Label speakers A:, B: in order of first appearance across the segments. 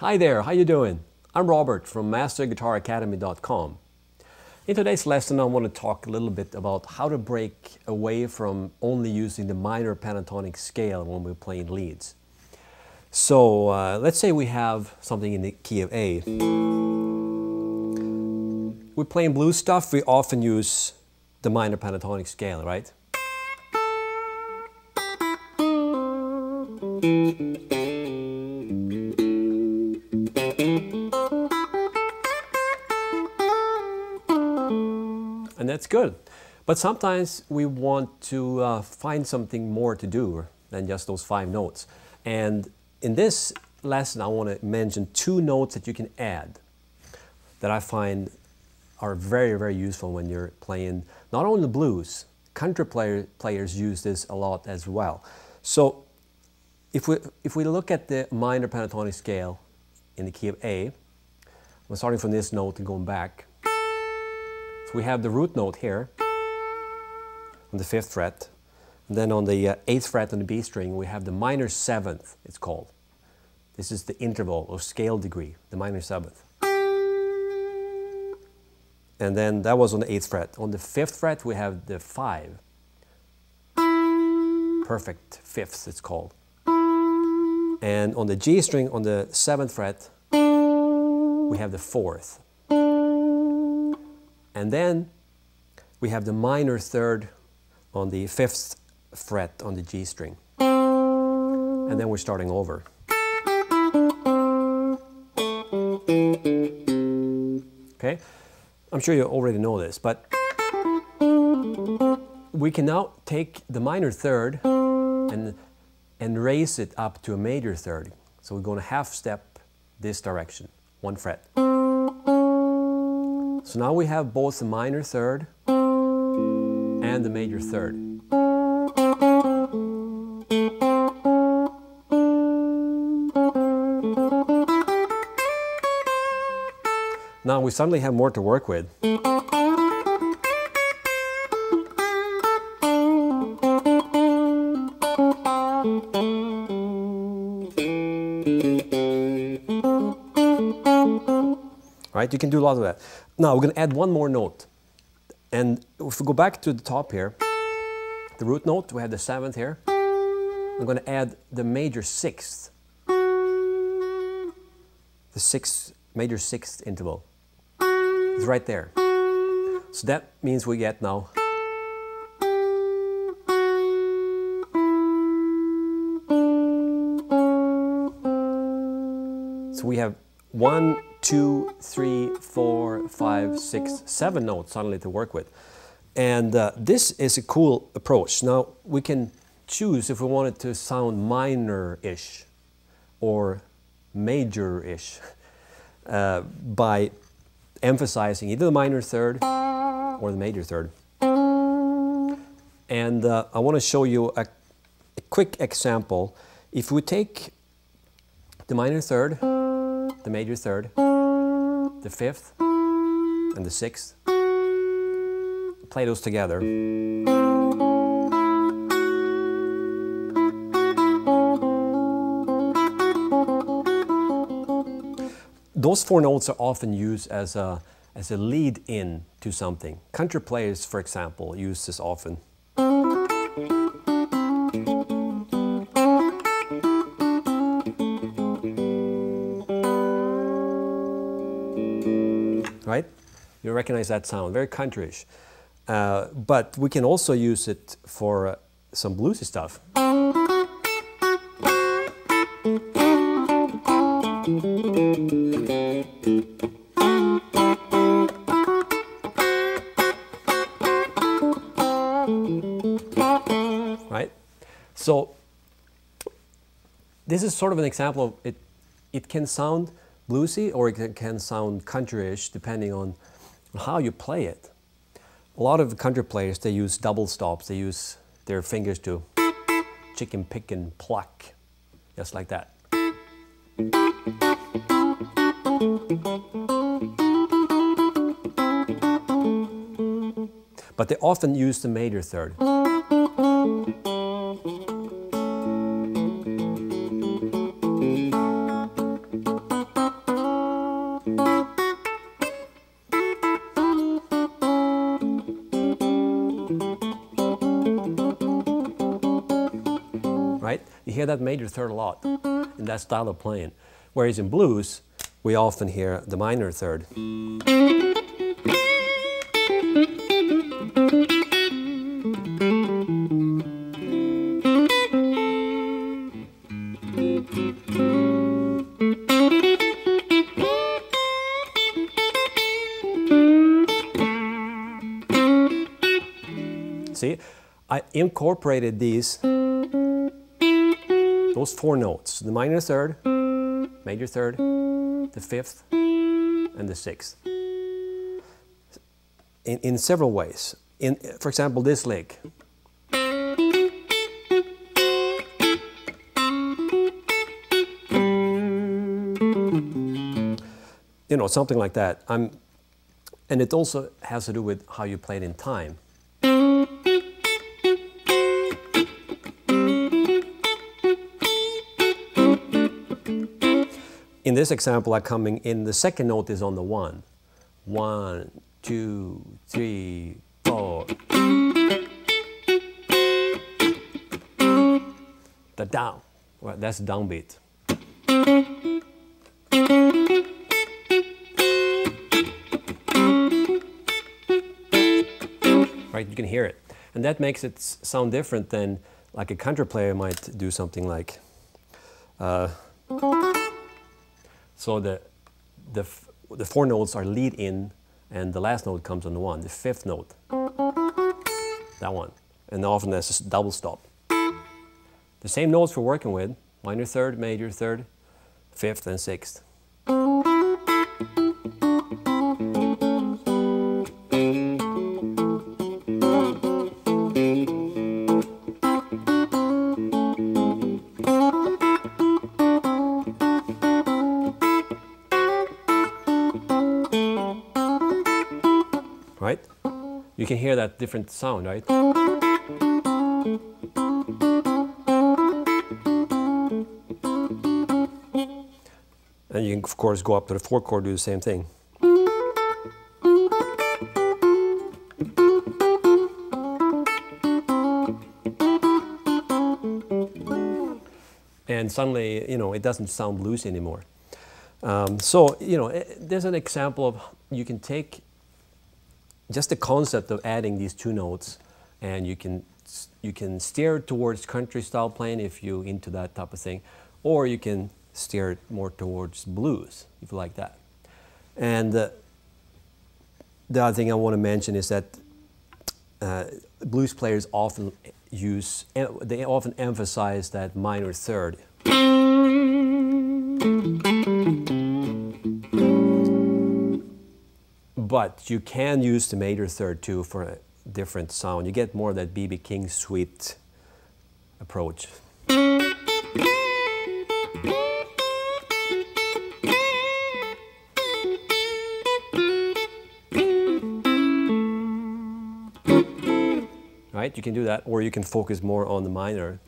A: Hi there, how you doing? I'm Robert from MasterGuitarAcademy.com. In today's lesson I want to talk a little bit about how to break away from only using the minor pentatonic scale when we're playing leads. So let's say we have something in the key of A. We're playing blues stuff, we often use the minor pentatonic scale, right? And that's good. But sometimes we want to find something more to do than just those 5 notes. And in this lesson I want to mention 2 notes that you can add that I find are very, very useful when you're playing not only the blues, country players use this a lot as well. So if we look at the minor pentatonic scale in the key of A, we're starting from this note and going back. So we have the root note here on the 5th fret, and then on the 8th fret on the B string we have the minor 7th, it's called. This is the interval or scale degree, the minor 7th. And then that was on the 8th fret. On the 5th fret we have the 5. Perfect fifths it's called. And on the G string on the 7th fret we have the 4th. And then we have the minor 3rd on the 5th fret on the G string. And then we're starting over. Okay? I'm sure you already know this, but we can now take the minor 3rd and raise it up to a major 3rd. So we're going to half step this direction, 1 fret. So now we have both the minor 3rd and the major 3rd. Now we suddenly have more to work with. Right? You can do a lot of that. Now we're going to add one more note. And if we go back to the top here, the root note, we have the 7th here. I'm going to add the major 6th. The 6th, major 6th interval. It's right there. So that means we get now so we have 1, 2, 3, 4, 5, 6, 7 notes suddenly to work with. And this is a cool approach. Now we can choose if we want it to sound minor-ish or major-ish by emphasizing either the minor 3rd or the major 3rd. And I want to show you a quick example. If we take the minor 3rd, the major 3rd, the 5th, and the 6th, play those together. Those 4 notes are often used as a lead-in to something. Country players, for example, use this often. Right? You recognize that sound, very countryish. But we can also use it for some bluesy stuff. Right? So this is sort of an example of it. It can sound bluesy or it can sound countryish depending on how you play it. A lot of country players, they use double stops. They use their fingers to chicken pick and pluck, just like that. But they often use the major 3rd. You hear that major third a lot in that style of playing. Whereas in blues, we often hear the minor third. See, I incorporated those 4 notes, the minor third, major third, the 5th, and the 6th, in several ways. For example, this lick. You know, something like that. And it also has to do with how you play it in time. In this example, I'm coming in, the second note is on the 1. 1, 2, 3, 4. The down, well, that's downbeat. Right, you can hear it. And that makes it sound different than like a country player might do something like so the 4 notes are lead in, and the last note comes on the 1, the 5th note. That one. And often there's a double stop. The same notes we're working with, minor third, major third, 5th and 6th. Right? You can hear that different sound, right? And you can, of course, go up to the 4 chord, do the same thing. And suddenly, you know, it doesn't sound bluesy anymore. So, you know, there's an example of, you can take just the concept of adding these 2 notes, and you can steer towards country style playing if you're into that type of thing, or you can steer more towards blues if you like that. And the other thing I want to mention is that blues players often emphasize that minor third. But you can use the major third too for a different sound. You get more of that B.B. King suite approach. Right? You can do that, or you can focus more on the minor.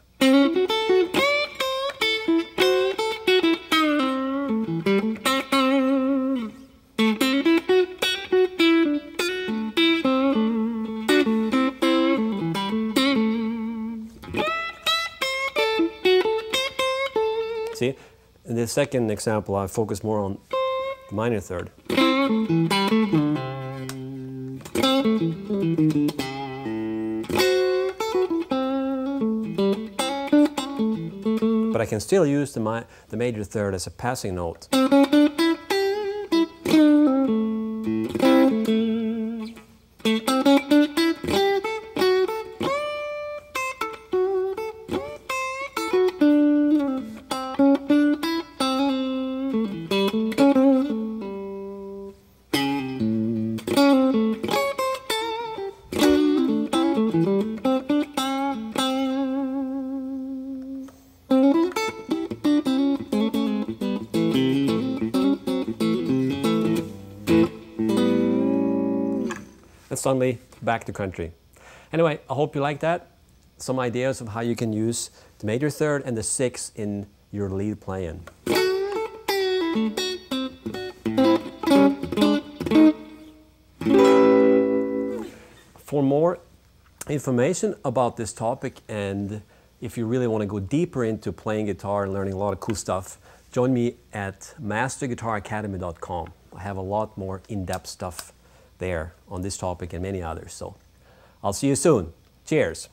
A: See, in the second example, I focus more on the minor third. But I can still use the major third as a passing note. And suddenly back to country. Anyway, I hope you like that. Some ideas of how you can use the major third and the 6th in your lead playing. For more information about this topic and if you really want to go deeper into playing guitar and learning a lot of cool stuff, join me at masterguitaracademy.com. I have a lot more in-depth stuff there on this topic and many others. So I'll see you soon. Cheers.